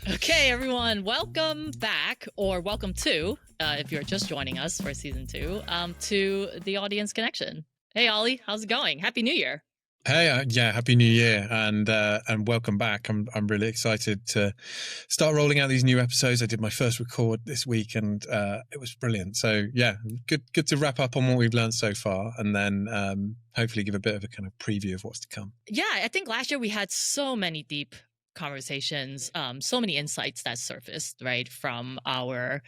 Okay, everyone, welcome back, or welcome to, if you're just joining us for season 2, to the Audience Connection. Hey, Ollie, how's it going? Happy New Year. Hey, yeah, happy New Year, and welcome back. I'm really excited to start rolling out these new episodes. I did my first record this week, and it was brilliant. So yeah, good to wrap up on what we've learned so far, and then hopefully give a bit of a kind of preview of what's to come. Yeah, I think last year we had so many deep conversations, so many insights that surfaced, right, from our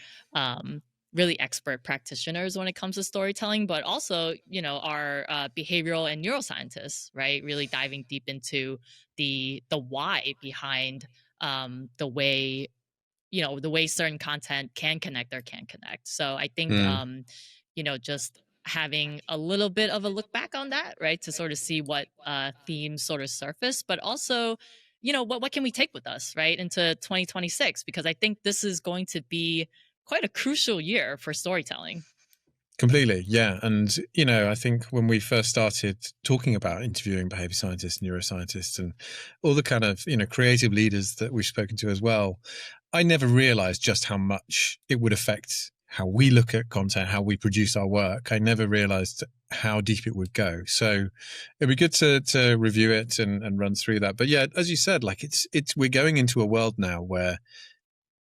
really expert practitioners when it comes to storytelling, but also, our behavioral and neuroscientists, right, really diving deep into the why behind the way the way certain content can connect or can't connect. So I think just having a little bit of a look back on that, right, to sort of see what themes sort of surface, but also what can we take with us, right, into 2026, because I think this is going to be quite a crucial year for storytelling. Completely, yeah. And, I think when we first started talking about interviewing behavior scientists, neuroscientists, and all the kind of, creative leaders that we've spoken to as well, I never realized just how much it would affect how we look at content, how we produce our work. I never realized how deep it would go. So it'd be good to review it and run through that. But yeah, as you said, like we're going into a world now where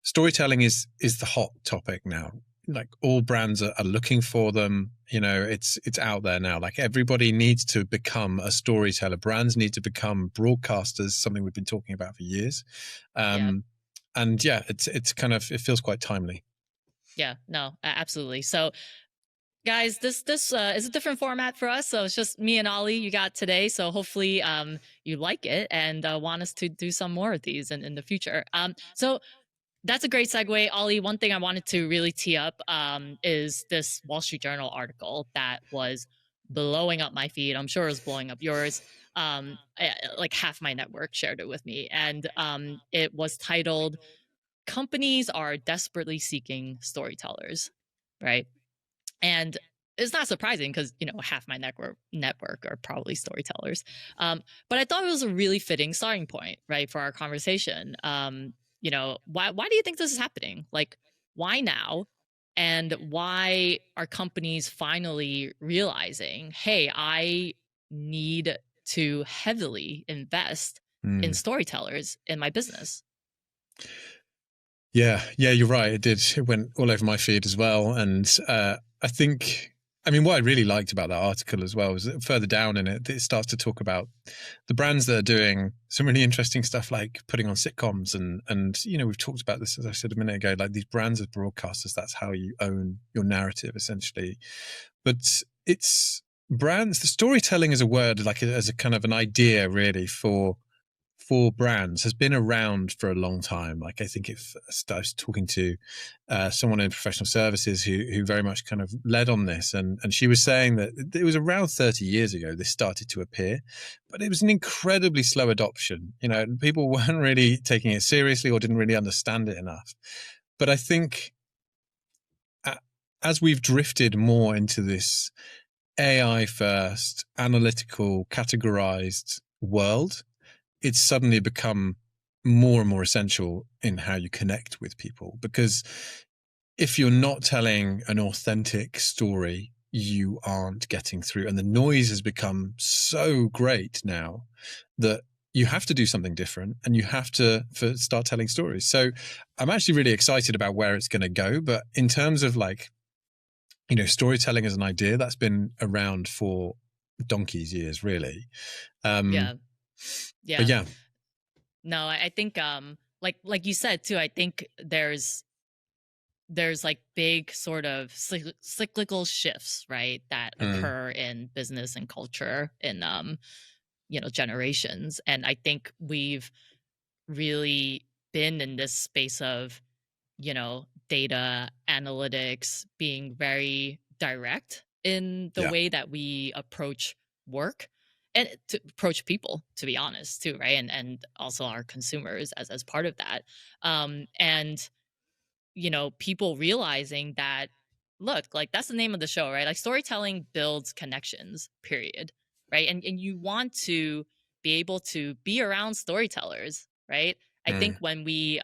storytelling is the hot topic now. Like all brands are looking for them. It's out there now. Like everybody needs to become a storyteller. Brands need to become broadcasters, something we've been talking about for years. Yeah. And yeah, it's kind of, it feels quite timely. Yeah, no, absolutely. So guys, this is a different format for us, so it's just me and Ollie you got today. So hopefully you like it and want us to do some more of these in the future. So that's a great segue, Ollie. One thing I wanted to really tee up is this Wall Street Journal article that was blowing up my feed. I'm sure it was blowing up yours. Like half my network shared it with me, and it was titled "Companies Are Desperately Seeking Storytellers," right? And it's not surprising because half my network are probably storytellers. But I thought it was a really fitting starting point, right, for our conversation. Why do you think this is happening? Like, why now? And why are companies finally realizing, hey, I need to heavily invest in storytellers in my business? Yeah, you're right. It did. It went all over my feed as well. And I think, what I really liked about that article as well was that further down in it, it starts to talk about the brands that are doing some really interesting stuff, like putting on sitcoms. And we've talked about this, as I said a minute ago, like these brands as broadcasters, that's how you own your narrative, essentially. But it's brands, the storytelling as a word, like as a kind of an idea, really, for brands has been around for a long time. Like I think if I was talking to someone in professional services who very much kind of led on this, and she was saying that it was around 30 years ago this started to appear, but it was an incredibly slow adoption. People weren't really taking it seriously or didn't really understand it enough. But I think as we've drifted more into this AI first, analytical, categorized world, it's suddenly become more and more essential in how you connect with people. Because if you're not telling an authentic story, you aren't getting through. And the noise has become so great now that you have to do something different and you have to start telling stories. So I'm actually really excited about where it's going to go. But in terms of storytelling as an idea, that's been around for donkey's years, really. Yeah. But Yeah. yeah. No, I think like you said too, I think there's like big sort of cyclical shifts, right, that occur in business and culture in generations. And I think we've really been in this space of data analytics, being very direct in the Yeah. way that we approach work and to approach people, to be honest, too, right? And also our consumers as part of that. And people realizing that, look, like that's the name of the show, right? Like storytelling builds connections, period. Right. And you want to be able to be around storytellers, right? I think when we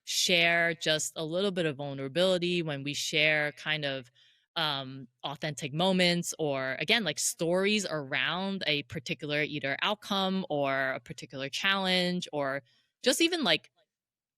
share just a little bit of vulnerability, when we share kind of authentic moments, or again, like stories around a particular either outcome or a particular challenge, or just even like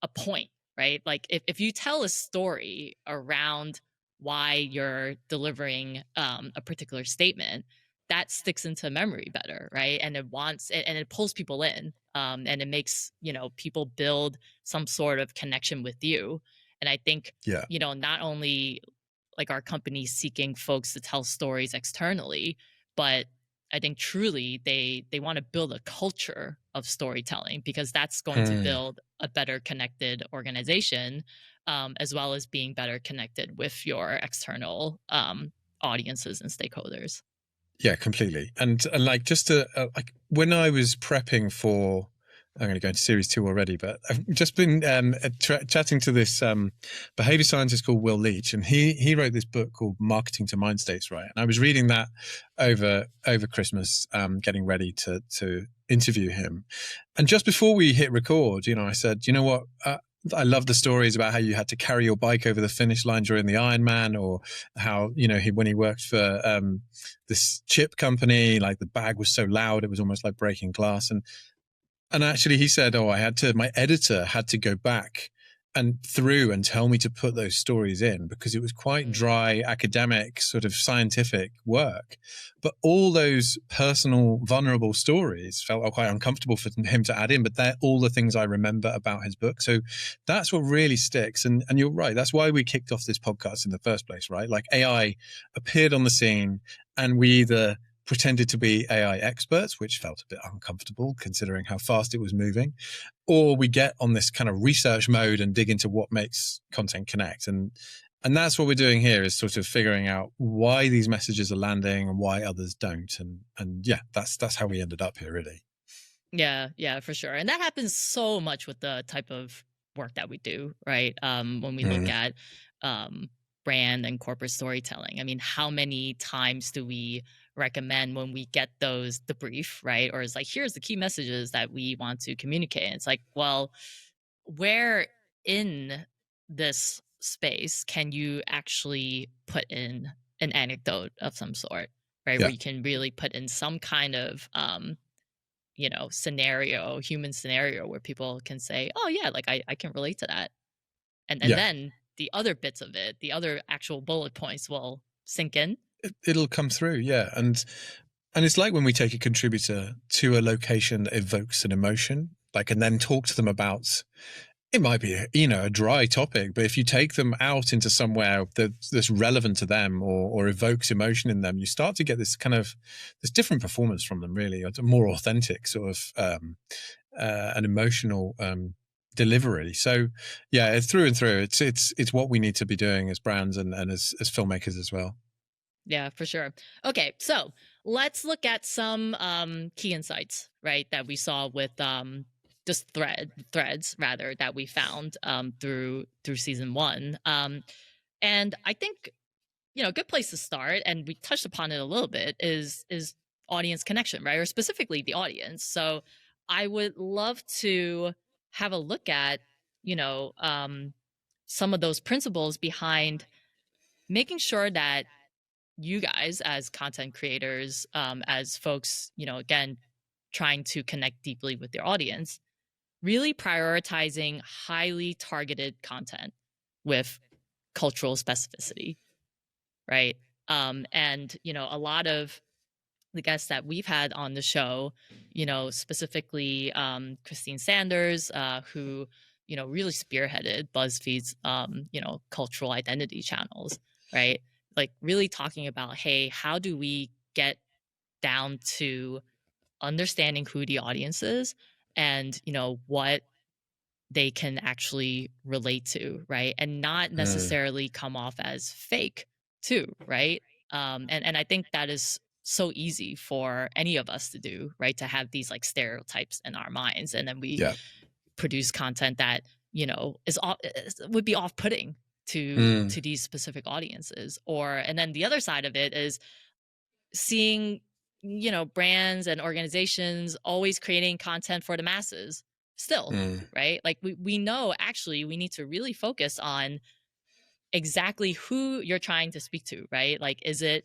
a point, right? Like if you tell a story around why you're delivering a particular statement, that sticks into memory better, right? And it pulls people in, and it makes people build some sort of connection with you. And I think Yeah. not only like our company seeking folks to tell stories externally, but I think truly they want to build a culture of storytelling, because that's going to Mm. build a better connected organization, as well as being better connected with your external audiences and stakeholders. Yeah, completely. And like just to like when I was prepping for, I'm going to go into series 2 already, but I've just been chatting to this behavior scientist called Will Leach, and he wrote this book called Marketing to Mind States, right? And I was reading that over Christmas, getting ready to interview him. And just before we hit record, I said, you know what? I love the stories about how you had to carry your bike over the finish line during the Ironman, or how when he worked for this chip company, like the bag was so loud it was almost like breaking glass. And actually, he said, "Oh, my editor had to go back and through and tell me to put those stories in because it was quite Mm, dry, academic, sort of scientific work. But all those personal, vulnerable stories felt quite uncomfortable for him to add in. But they're all the things I remember about his book. So that's what really sticks. And you're right. That's why we kicked off this podcast in the first place, right? Like AI appeared on the scene, and we either pretended to be AI experts, which felt a bit uncomfortable considering how fast it was moving, or we get on this kind of research mode and dig into what makes content connect. And that's what we're doing here, is sort of figuring out why these messages are landing and why others don't. And yeah, that's how we ended up here, really. yeah, yeah, for sure. And that happens so much with the type of work that we do, right? When we look Mm, at um, brand and corporate storytelling. I mean, how many times do we recommend when we get the brief, right? Or it's like, here's the key messages that we want to communicate. And it's like, well, where in this space can you actually put in an anecdote of some sort, right? Where yeah, you can really put in some kind of scenario, human scenario, where people can say, oh yeah, like I can relate to that. And yeah. then the other bits of it, the other actual bullet points will sink in. It'll come through, yeah. And it's like when we take a contributor to a location that evokes an emotion, like, and then talk to them about, it might be, a dry topic, but if you take them out into somewhere that's relevant to them, or evokes emotion in them, you start to get this different performance from them, really, a more authentic sort of an emotional delivery. So yeah, through and through, it's what we need to be doing as brands and as filmmakers as well. Yeah, for sure. Okay, so let's look at some key insights, right, that we saw with just threads rather that we found through season one. And I think a good place to start, and we touched upon it a little bit, is audience connection, right, or specifically the audience. So I would love to have a look at you know um, some of those principles behind making sure that you guys as content creators, as folks, again, trying to connect deeply with their audience, really prioritizing highly targeted content with cultural specificity, right? And a lot of the guests that we've had on the show, specifically Christine Sanders, who really spearheaded BuzzFeed's cultural identity channels, right? Like really talking about, hey, how do we get down to understanding who the audience is, and what they can actually relate to, right? And not Mm, necessarily come off as fake too, right? And I think that is so easy for any of us to do, right? To have these like stereotypes in our minds, and then we yeah. produce content that would be off-putting Mm, to these specific audiences. Or and then the other side of it is seeing brands and organizations always creating content for the masses. still, Mm. right? Like we know actually we need to really focus on exactly who you're trying to speak to, right? Like, is it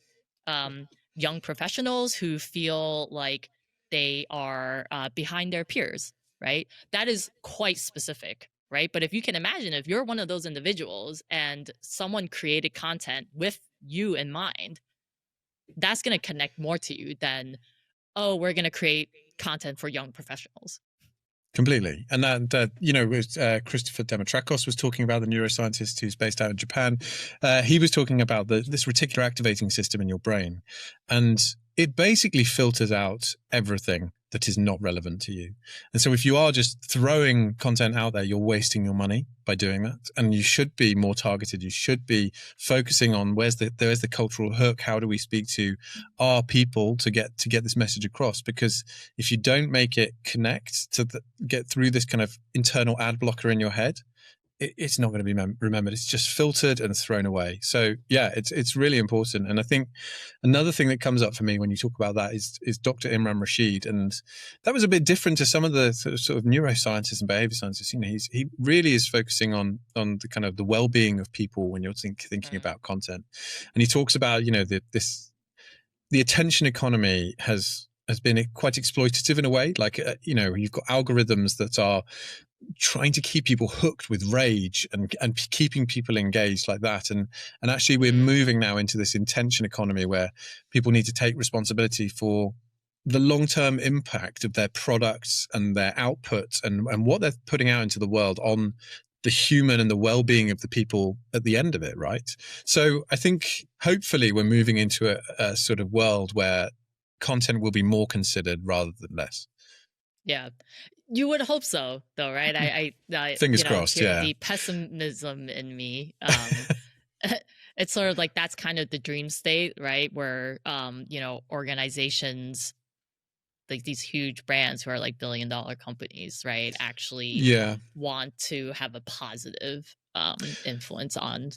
young professionals who feel like they are behind their peers, right? That is quite specific, right? But if you can imagine, if you're one of those individuals and someone created content with you in mind, that's going to connect more to you than, oh, we're going to create content for young professionals. Completely. And that was Christopher Demetrakos was talking about, the neuroscientist who's based out in Japan. He was talking about this reticular activating system in your brain. And it basically filters out everything that is not relevant to you. And so if you are just throwing content out there, you're wasting your money by doing that. And you should be more targeted. You should be focusing on where's the cultural hook. How do we speak to our people to get this message across? Because if you don't make it connect to get through this kind of internal ad blocker in your head, it's not going to be remembered. It's just filtered and thrown away. So yeah, it's really important. And I think another thing that comes up for me when you talk about that is Dr. Imran Rashid, and that was a bit different to some of the sort of neuroscientists and behavior scientists. He really is focusing on the kind of the well-being of people when you're thinking Mm, about content, and he talks about the attention economy has been quite exploitative in a way. Like you've got algorithms that are trying to keep people hooked with rage and keeping people engaged like that. And actually we're mm, moving now into this intention economy where people need to take responsibility for the long-term impact of their products and their output and what they're putting out into the world on the human and the well-being of the people at the end of it, right? So I think hopefully we're moving into a sort of world where content will be more considered rather than less. yeah. You would hope so, though, right? Fingers crossed, to yeah. the pessimism in me, it's sort of like that's kind of the dream state, right? Where, organizations like these huge brands who are like billion-dollar companies, right, actually Yeah, want to have a positive influence on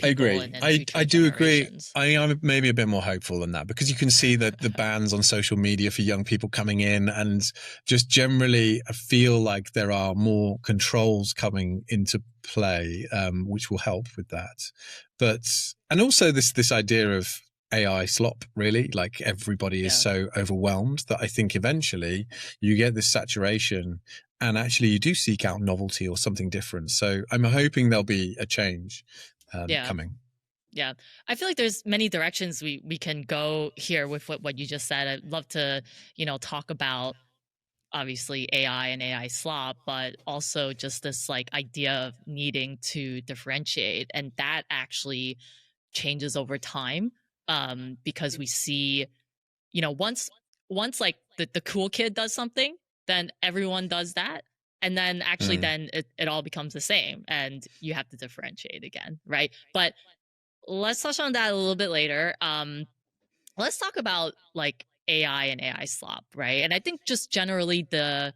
I people agree. and I future do agree. generations. I'm maybe a bit more hopeful than that, because you can see that the bans on social media for young people coming in, and just generally I feel like there are more controls coming into play, which will help with that. And also this idea of AI slop, really, like everybody is Yeah. so overwhelmed that I think eventually you get this saturation and actually you do seek out novelty or something different. So I'm hoping there'll be a change Yeah. coming. Yeah. I feel like there's many directions we can go here with what you just said. I'd love to, talk about obviously AI and AI slop, but also just this like idea of needing to differentiate. And that actually changes over time. Because we see, once like the cool kid does something, then everyone does that. And then actually Mm. then it all becomes the same and you have to differentiate again. Right. But let's touch on that a little bit later. Let's talk about like AI and AI slop, right? And I think just generally the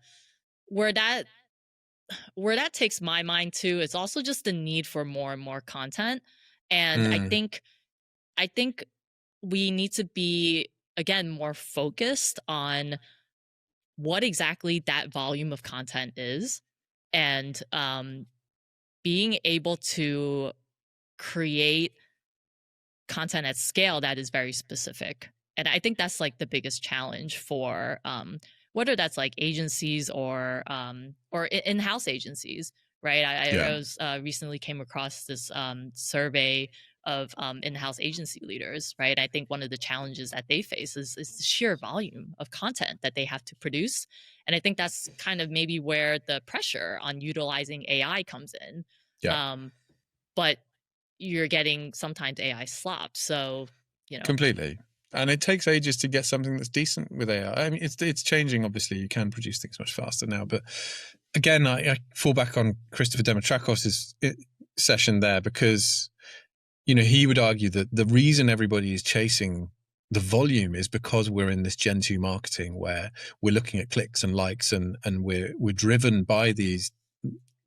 where that where that takes my mind to is also just the need for more and more content. And Mm. I think we need to be again more focused on what exactly that volume of content is, and being able to create content at scale that is very specific. And I think that's like the biggest challenge for whether that's like agencies or in-house agencies, right? Yeah, I was recently came across this survey of in-house agency leaders, right? I think one of the challenges that they face is the sheer volume of content that they have to produce. And I think that's kind of maybe where the pressure on utilizing AI comes in. yeah, Um, but you're getting sometimes AI slop. So, you know, completely. And it takes ages to get something that's decent with AI. I mean, it's changing. Obviously, you can produce things much faster now. But again, I fall back on Christopher Demetrakos' session there, because he would argue that the reason everybody is chasing the volume is because we're in this Gen 2 marketing where we're looking at clicks and likes, and we're driven by these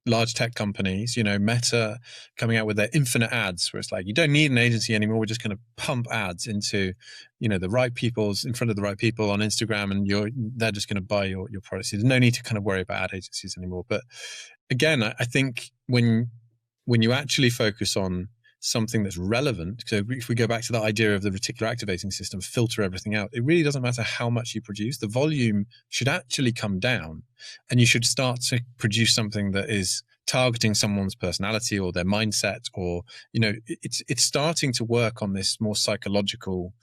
large tech companies, Meta coming out with their infinite ads, where it's like, you don't need an agency anymore. We're just going to pump ads into, the right people's in front of the right people on Instagram, and they're just going to buy your products. There's no need to kind of worry about ad agencies anymore. But again, I think when you actually focus on something that's relevant, so if we go back to the idea of the reticular activating system, filter everything out, it really doesn't matter how much you produce. The volume should actually come down, and you should start to produce something that is targeting someone's personality or their mindset, or it's starting to work on this more psychological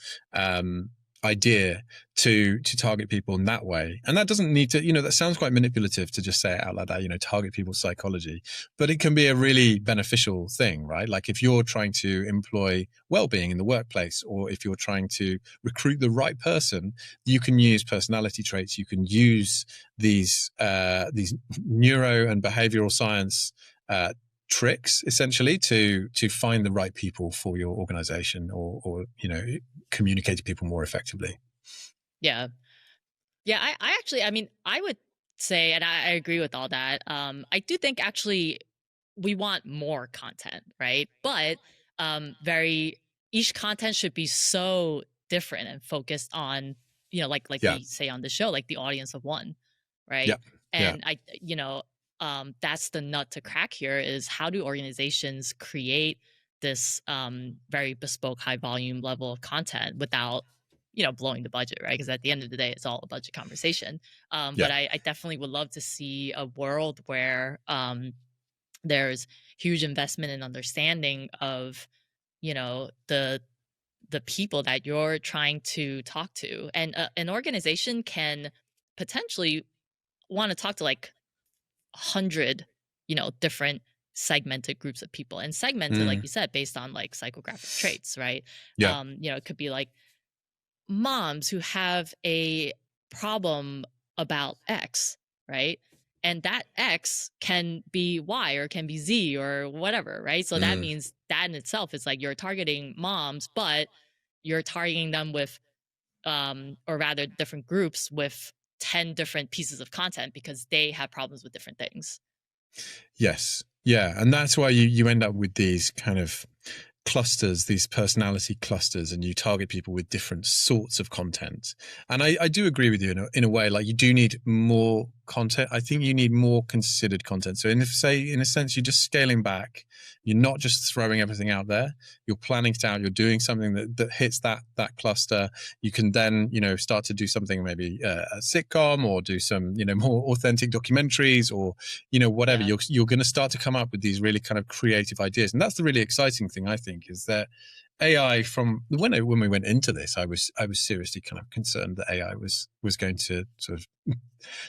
idea to target people in that way. And that doesn't need to, that sounds quite manipulative to just say it out like that, target people's psychology, but it can be a really beneficial thing, right? Like if you're trying to employ well-being in the workplace, or if you're trying to recruit the right person, you can use personality traits. You can use these neuro and behavioral science tricks, essentially, to find the right people for your organization, or communicate to people more effectively. Yeah. Yeah, I actually, I mean, I would say, and I agree with all that. I do think actually we want more content, right? But very each content should be so different and focused on, like Yeah, we say on the show, like the audience of one, yeah, right? yeah. And that's the nut to crack here is how do organizations create this very bespoke, high volume level of content without blowing the budget, right? Because at the end of the day, it's all a budget conversation. Yeah. But I definitely would love to see a world where there's huge investment and understanding of the people that you're trying to talk to, and an organization can potentially want to talk to like 100 different segmented groups of people, and segmented like Mm, you said based on like psychographic traits, right? yeah. It could be like moms who have a problem about X, right? And that X can be Y or can be Z or whatever, right? So that Mm, means that in itself is like you're targeting moms, but you're targeting them with, or rather different groups with 10 different pieces of content because they have problems with different things. yes. Yeah. And that's why you end up with these kind of clusters, these personality clusters, and you target people with different sorts of content. And I do agree with you in a way, like you do need more content. I think you need more considered content. So in a sense, you're just scaling back. You're not just throwing everything out there. You're planning it out. You're doing something that hits that cluster. You can then, start to do something, maybe a sitcom, or do some, more authentic documentaries, or, whatever. Yeah. You're going to start to come up with these really kind of creative ideas. And that's the really exciting thing, I think, is that AI, from when we went into this, I was seriously kind of concerned that AI was going to sort of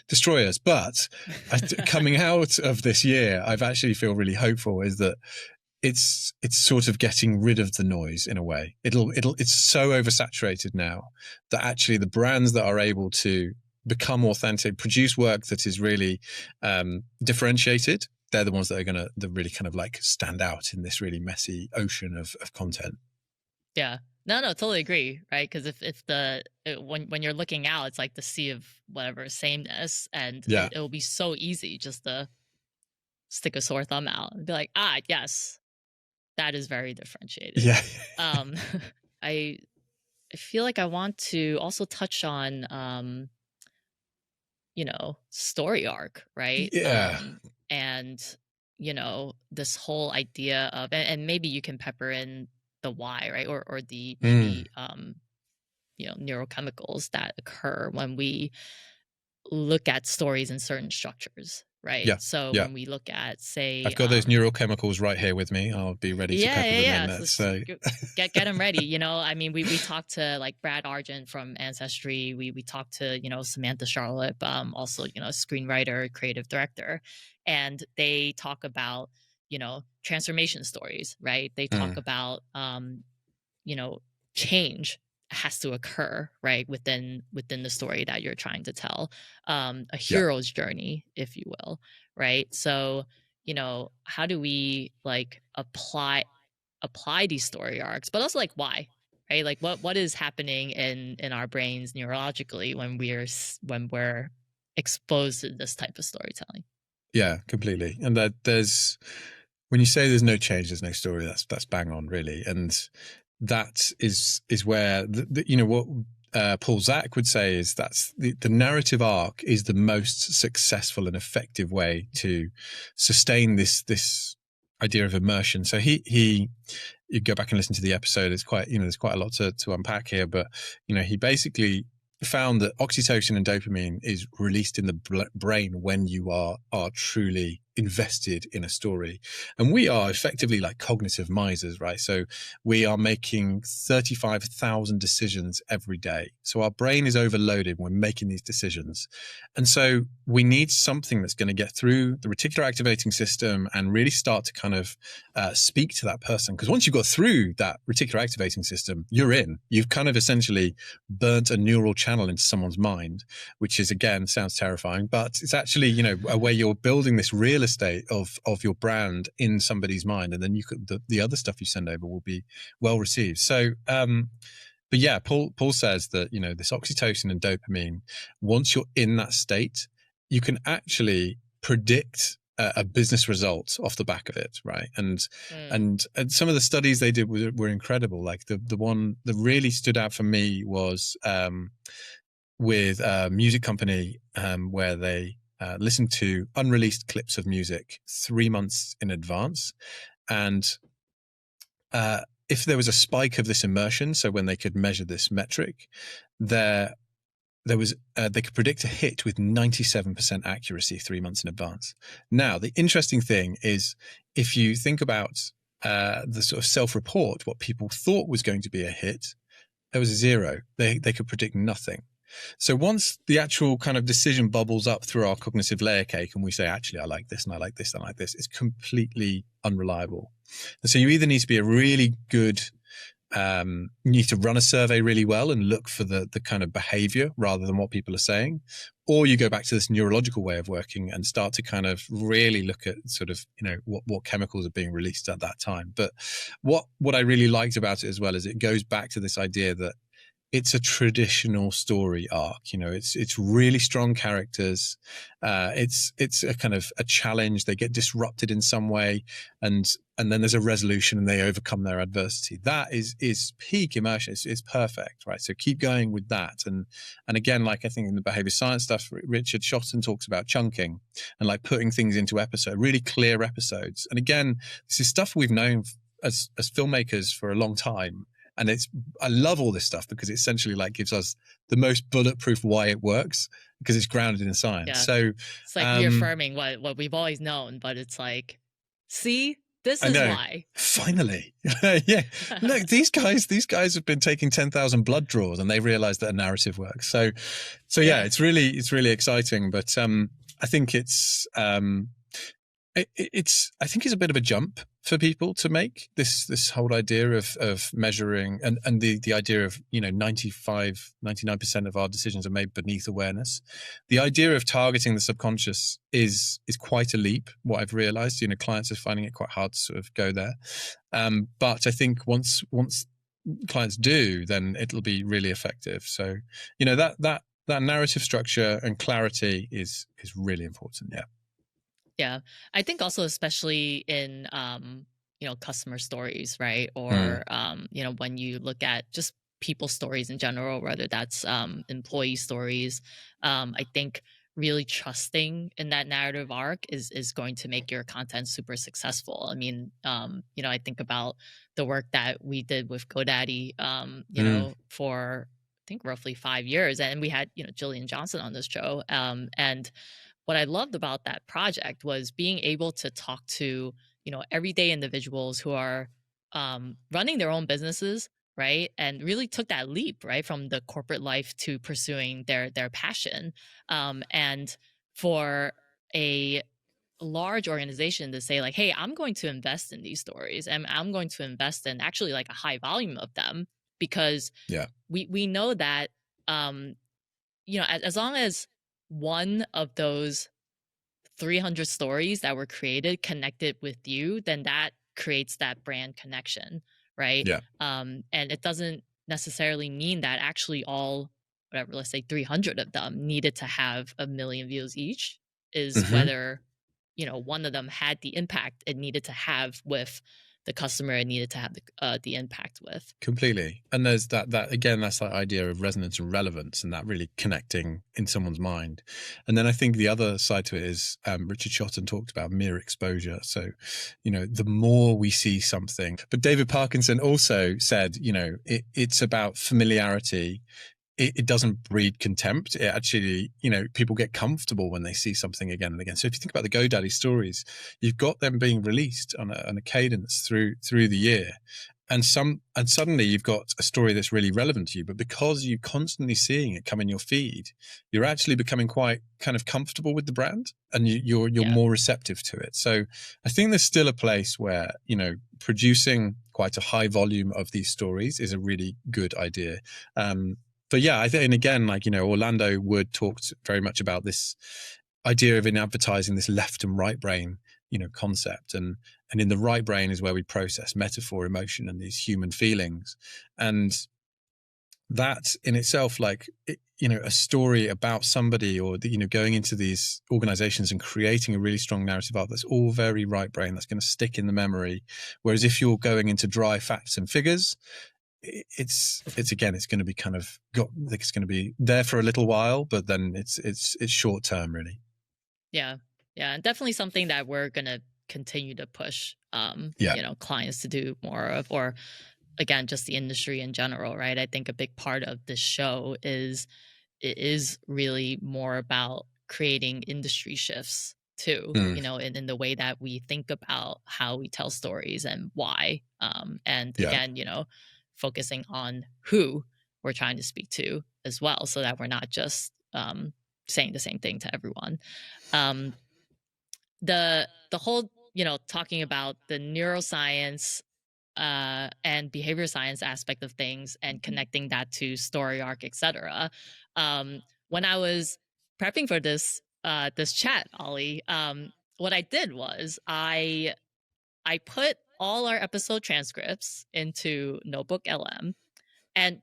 destroy us. But coming out of this year, I've actually feel really hopeful, is that it's sort of getting rid of the noise in a way. It's so oversaturated now that actually the brands that are able to become authentic, produce work that is really differentiated, they're the ones that are going to really kind of like stand out in this really messy ocean of content. Yeah. No, no, totally agree, right? Because if when you're looking out, it's like the sea of whatever sameness, and Yeah. it'll be so easy just to stick a sore thumb out and be like, ah, yes, that is very differentiated. Yeah. Um, I I feel like I want to also touch on story arc, right? Yeah. And this whole idea of, and maybe you can pepper in the why, right? Or the Mm. maybe neurochemicals that occur when we look at stories in certain structures, right? Yeah. So Yeah. when we look at, say, I've got those neurochemicals right here with me. I'll be ready to yeah, pepper yeah, them in. yeah. So Let's say, get them ready. I mean, we talked to like Brad Argent from Ancestry. We talked to Samantha Charlotte, also screenwriter, creative director, and they talk about transformation stories, right? They talk mm, about you know change has to occur right within the story that you're trying to tell, a yeah. hero's journey, if you will, right? So how do we like apply these story arcs, but also like why, right? Like what is happening in our brains neurologically when we're exposed to this type of storytelling. Yeah, completely. And that there's when you say there's no change, there's no story. That's bang on, really. And that is where you know what Paul Zak would say is that's the narrative arc is the most successful and effective way to sustain this idea of immersion. So he you go back and listen to the episode. It's quite, you know, there's quite a lot to unpack here, but you know, he basically found that oxytocin and dopamine is released in the brain when you are truly invested in a story. And we are effectively like cognitive misers, right? So we are making 35,000 decisions every day. So our brain is overloaded when we're making these decisions. And so we need something that's going to get through the reticular activating system and really start to kind of speak to that person. Because once you've got through that reticular activating system, you're in. You've kind of essentially burnt a neural channel into someone's mind, which is, again, sounds terrifying, but it's actually, you know, a way you're building this real estate of your brand in somebody's mind. And then you could, the other stuff you send over will be well received. So, but yeah, Paul says that, you know, this oxytocin and dopamine, once you're in that state, you can actually predict a business result off the back of it, right? And Mm, and some of the studies they did were incredible. Like the one that really stood out for me was with a music company where they listened to unreleased clips of music 3 months in advance, and if there was a spike of this immersion, so when they could measure this metric, there was they could predict a hit with 97% accuracy 3 months in advance. Now, the interesting thing is if you think about the sort of self-report, what people thought was going to be a hit, there was a zero. They could predict nothing. So once the actual kind of decision bubbles up through our cognitive layer cake and we say, actually, I like this and I like this and I like this, it's completely unreliable. And so you either need to be a really good you need to run a survey really well and look for the kind of behavior rather than what people are saying, or you go back to this neurological way of working and start to kind of really look at sort of, you know, what chemicals are being released at that time. But what I really liked about it as well is it goes back to this idea that it's a traditional story arc. You know, it's really strong characters. It's a kind of a challenge. They get disrupted in some way, and then there's a resolution, and they overcome their adversity. That is peak immersion. It's perfect, right? So keep going with that. And again, like I think in the behavior science stuff, Richard Shotton talks about chunking and like putting things into really clear episodes. And again, this is stuff we've known as filmmakers for a long time. And I love all this stuff because it essentially like gives us the most bulletproof why it works because it's grounded in science. yeah. So, It's like um, reaffirming what we've always known, but it's like, see, this I is know why. finally, yeah, look, these guys have been taking 10,000 blood draws and they realized that a narrative works. So yeah, Yeah. it's really exciting, but, I think it's I think it's a bit of a jump for people to make this whole idea of measuring and the idea of, you know, 99% of our decisions are made beneath awareness. The idea of targeting the subconscious is quite a leap. What I've realized, you know, clients are finding it quite hard to sort of go there. But I think once clients do, then it'll be really effective. So, you know, that narrative structure and clarity is really important. Yeah. Yeah. I think also especially in you know, customer stories, right? Mm, Or you know, when you look at just people stories in general, whether that's employee stories, I think really trusting in that narrative arc is going to make your content super successful. I mean, you know, I think about the work that we did with GoDaddy, you mm, know, for I think roughly 5 years. And we had, you know, Jillian Johnson on this show. And what I loved about that project was being able to talk to, you know, everyday individuals who are running their own businesses, right? And really took that leap, right, from the corporate life to pursuing their passion. And for a large organization to say like, hey, I'm going to invest in these stories and I'm going to invest in actually like a high volume of them because yeah. we know that um you know, as long as one of those 300 stories that were created connected with you, then that creates that brand connection, right? Yeah. And it doesn't necessarily mean that actually all, whatever, let's say 300 of them needed to have a million views each, is Hmm. whether one of them had the impact it needed to have with the customer, it needed to have the impact with. Completely. And there's that again, that's that idea of resonance and relevance, and that really connecting in someone's mind. And then I think the other side to it is Richard Shotton talked about mere exposure. So, the more we see something, but David Parkinson also said, it's about familiarity. It doesn't breed contempt. It actually, people get comfortable when they see something again and again. So if you think about the GoDaddy stories, you've got them being released on a cadence through the year, and suddenly you've got a story that's really relevant to you. But because you're constantly seeing it come in your feed, you're actually becoming quite kind of comfortable with the brand, and you're more receptive to it. So I think there's still a place where producing quite a high volume of these stories is a really good idea. But yeah, I think, and again, Orlando Wood talked very much about this idea of in advertising this left and right brain, concept, and in the right brain is where we process metaphor, emotion, and these human feelings, and that in itself, a story about somebody, or going into these organizations and creating a really strong narrative arc, that's all very right brain, that's going to stick in the memory. Whereas if you're going into dry facts and figures, it's going to be it's going to be there for a little while, but then it's short term, really. Yeah, and definitely something that we're gonna continue to push clients to do more of, or again, just the industry in general, right? I think a big part of this show is it is really more about creating industry shifts too, in the way that we think about how we tell stories and why, and again, focusing on who we're trying to speak to as well, so that we're not just saying the same thing to everyone. The whole, talking about the neuroscience and behavior science aspect of things and connecting that to story arc, etc. When I was prepping for this chat, Ollie, what I did was I put all our episode transcripts into Notebook LM. And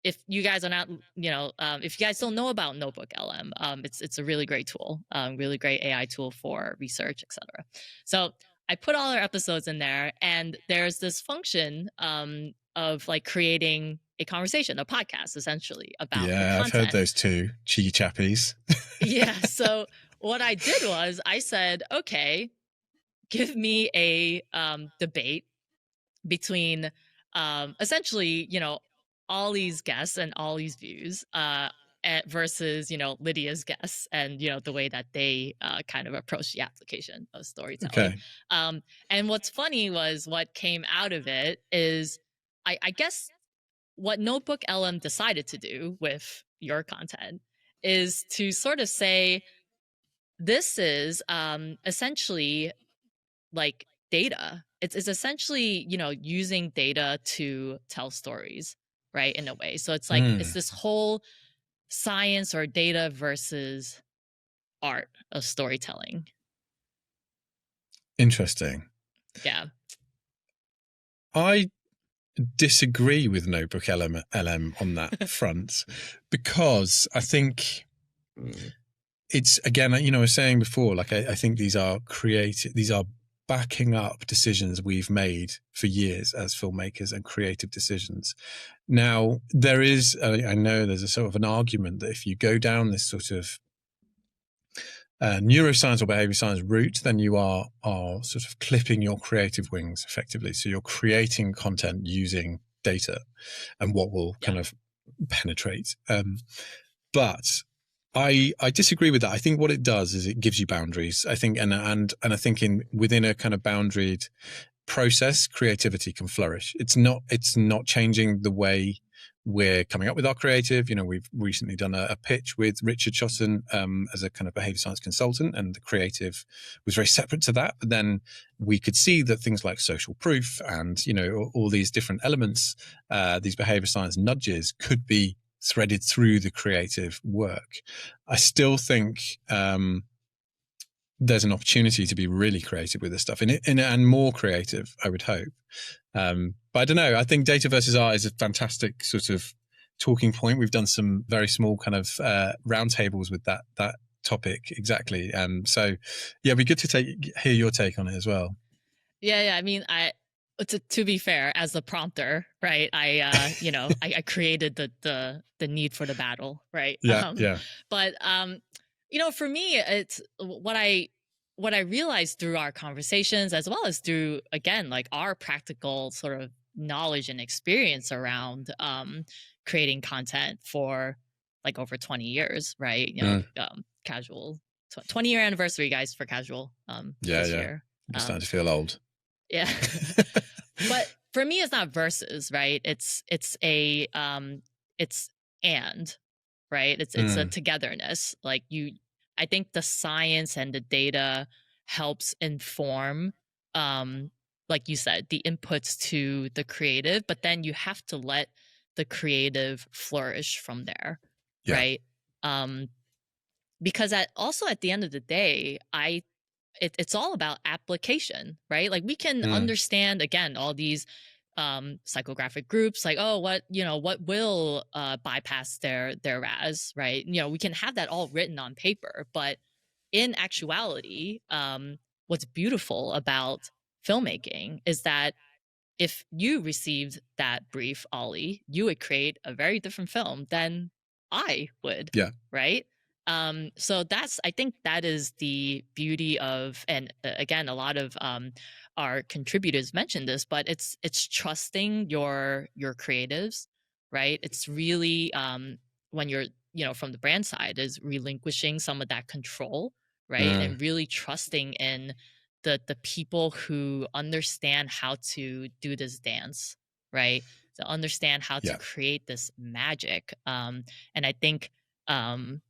if you guys are not, if you guys don't know about Notebook LM, it's a really great tool, really great AI tool for research, etc. So I put all our episodes in there, and there's this function of creating a conversation, a podcast, essentially, about the content. I've heard those two cheeky chappies. Yeah. So what I did was I said, okay, give me a debate between essentially, Ollie's guests and Ollie's views versus, Lydia's guests and, the way that they kind of approach the application of storytelling. Okay. And what's funny was what came out of it is, I guess what Notebook LM decided to do with your content is to sort of say, this is essentially like data. It's essentially, using data to tell stories, right? In a way. So it's it's this whole science or data versus art of storytelling. Interesting. Yeah. I disagree with Notebook LM on that front, because I think it's, again, I was saying before, I think these are backing up decisions we've made for years as filmmakers, and creative decisions. Now, there is, I know there's a sort of an argument that if you go down this sort of neuroscience or behavior science route, then you are sort of clipping your creative wings effectively. So you're creating content using data and what will kind of penetrate. But I disagree with that. I think what it does is it gives you boundaries. I think, and I think within a kind of boundaried process, creativity can flourish. It's not changing the way we're coming up with our creative. We've recently done a pitch with Richard Shotton as a kind of behavior science consultant, and the creative was very separate to that. But then we could see that things like social proof and, all these different elements, these behavior science nudges, could be threaded through the creative work. I still think there's an opportunity to be really creative with this stuff, and more creative, I would hope. But I don't know. I think data versus art is a fantastic sort of talking point. We've done some very small kind of roundtables with that topic exactly. So yeah, it'd be good to hear your take on it as well. Yeah. I mean, to be fair, as the prompter, right? I created the need for the battle, right? Yeah, yeah. But for me, it's what I realized through our conversations, as well as through, again, like our practical sort of knowledge and experience around creating content for like over 20 years, right? Casual 20-year anniversary, guys, for casual Yeah, this yeah. year. I'm starting to feel old. Yeah. But for me, it's not versus, right? It's and, right? It's a togetherness. Like I think the science and the data helps inform, um, like you said, the inputs to the creative, but then you have to let the creative flourish from there, Yeah. right? Um, because at the end of the day, it's all about application, right? Like we can understand, again, all these psychographic groups, like, oh, what will bypass their RAS, right? We can have that all written on paper, but in actuality, what's beautiful about filmmaking is that if you received that brief, Ollie, you would create a very different film than I would. Yeah. Right. So I think that is the beauty of, and again, a lot of our contributors mentioned this, but it's trusting your creatives, right? It's really when you're, from the brand side, is relinquishing some of that control, right? And really trusting in the people who understand how to do this dance, right? To understand how to Yeah. create this magic. And I think um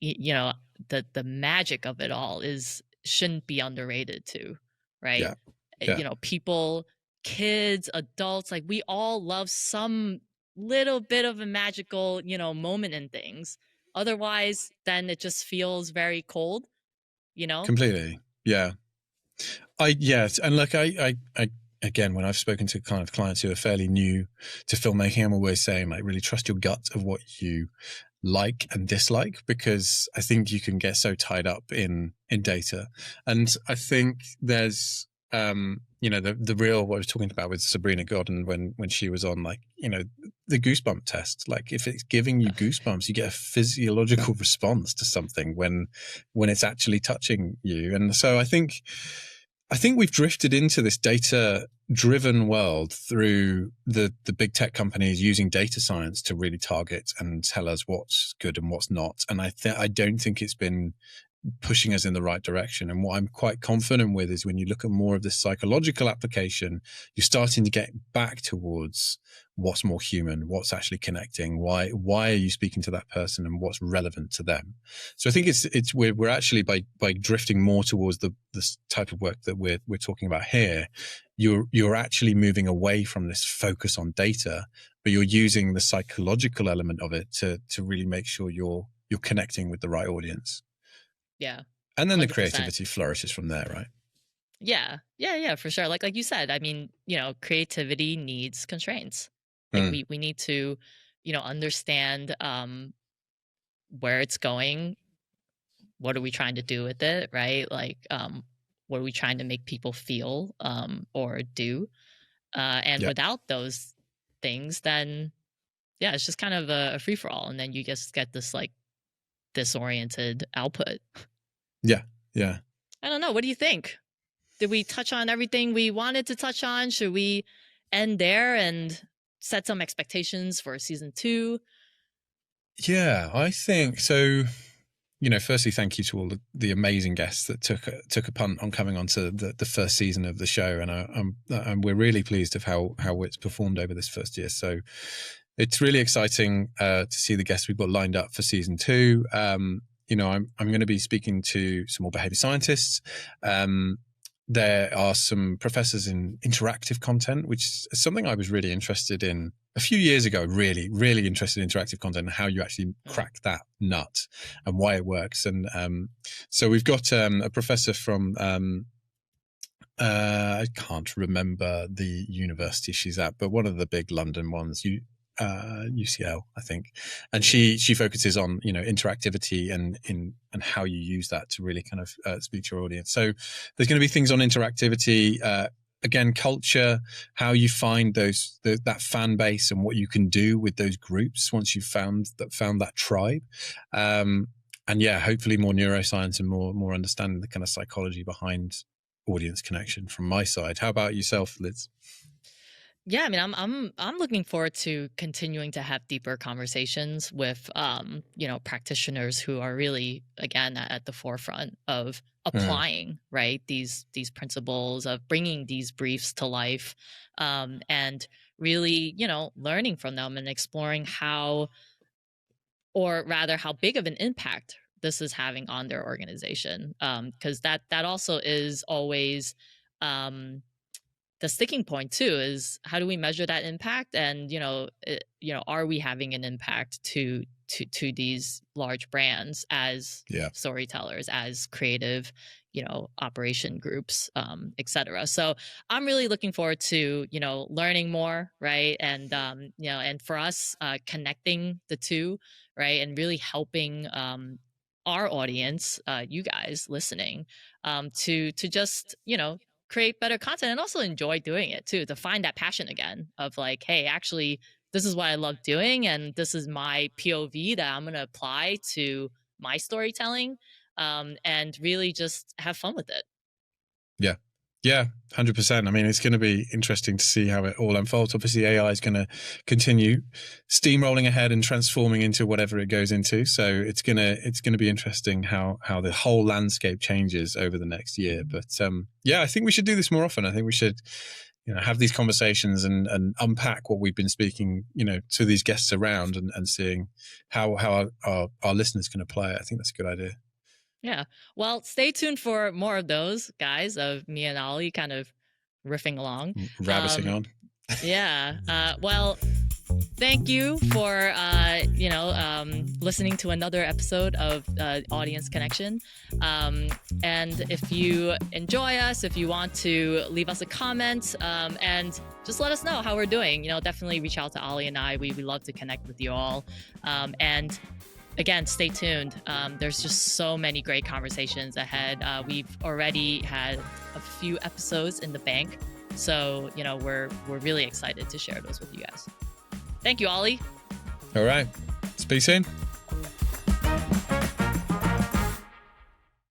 you know the magic of it all is shouldn't be underrated too, right? Yeah. Yeah. People, kids, adults, like we all love some little bit of a magical moment in things. Otherwise, then it just feels very cold, you know. Completely. Yeah. Yes, and like I again, when I've spoken to kind of clients who are fairly new to filmmaking, I'm always saying like really trust your gut of what you like and dislike, because I think you can get so tied up in data. And I think there's the real, what I was talking about with Sabrina Godden when she was on, like, the goosebump test. Like if it's giving you goosebumps, you get a physiological response to something when it's actually touching you. And so I think we've drifted into this data-driven world through the big tech companies using data science to really target and tell us what's good and what's not. And I don't think it's been pushing us in the right direction. And what I'm quite confident with is when you look at more of this psychological application, you're starting to get back towards what's more human, what's actually connecting, why are you speaking to that person, and what's relevant to them. So I think we're actually by drifting more towards this type of work that we're talking about here, you're actually moving away from this focus on data, but you're using the psychological element of it to really make sure you're connecting with the right audience. Yeah. And then the 100%. creativity flourishes from there, right? Yeah, for sure. Like you said, I mean, creativity needs constraints. Like we need to, understand where it's going. What are we trying to do with it, right? Like what are we trying to make people feel or do? And Yeah. without those things, then yeah, it's just kind of a free for all, and then you just get this like disoriented output. Yeah. Yeah. I don't know. What do you think? Did we touch on everything we wanted to touch on? Should we end there and set some expectations for season 2? Yeah, I think so. Firstly, thank you to all the amazing guests that took a punt on coming onto the first season of the show, and we're really pleased of how it's performed over this first year. So it's really exciting to see the guests we've got lined up for season 2. I'm going to be speaking to some more behavior scientists. There are some professors in interactive content, which is something I was really interested in a few years ago. Really, really interested in interactive content and how you actually crack that nut and why it works. And so we've got a professor from I can't remember the university she's at, but one of the big London ones. UCL, I think, and she focuses on interactivity and how you use that to really kind of speak to your audience. So there's going to be things on interactivity. Again, culture, how you find that fan base and what you can do with those groups once you've found that tribe. And yeah, hopefully more neuroscience and more understanding the kind of psychology behind audience connection from my side. How about yourself, Liz? Yeah, I mean, I'm looking forward to continuing to have deeper conversations with practitioners who are really, again, at the forefront of applying, right, these principles, of bringing these briefs to life, and really, learning from them and exploring how, or rather how big of an impact this is having on their organization, because that also is always, um the sticking point too, is how do we measure that impact, and are we having an impact to these large brands as Yeah. storytellers, as creative operation groups, etc. So I'm really looking forward to learning more, right, and and for us, connecting the two, right, and really helping our audience, you guys listening, to just create better content and also enjoy doing it too, to find that passion again of like, hey, actually, this is what I love doing, and this is my POV that I'm going to apply to my storytelling, and really just have fun with it. Yeah. Yeah, 100%. I mean, it's going to be interesting to see how it all unfolds. Obviously, AI is going to continue steamrolling ahead and transforming into whatever it goes into. So it's going to be interesting how the whole landscape changes over the next year. But yeah, I think we should do this more often. I think we should have these conversations and unpack what we've been speaking to these guests around, and seeing how our listeners can apply it. I think that's a good idea. Yeah. Well, stay tuned for more of those, guys, of me and Ollie kind of riffing along. Rabbiting on. Yeah. Well, thank you for listening to another episode of Audience Connection. And if you enjoy us, if you want to leave us a comment, and just let us know how we're doing, definitely reach out to Ollie and I. We love to connect with you all. And again, stay tuned. There's just so many great conversations ahead. We've already had a few episodes in the bank, so we're really excited to share those with you guys. Thank you, Ollie. All right. Speak soon.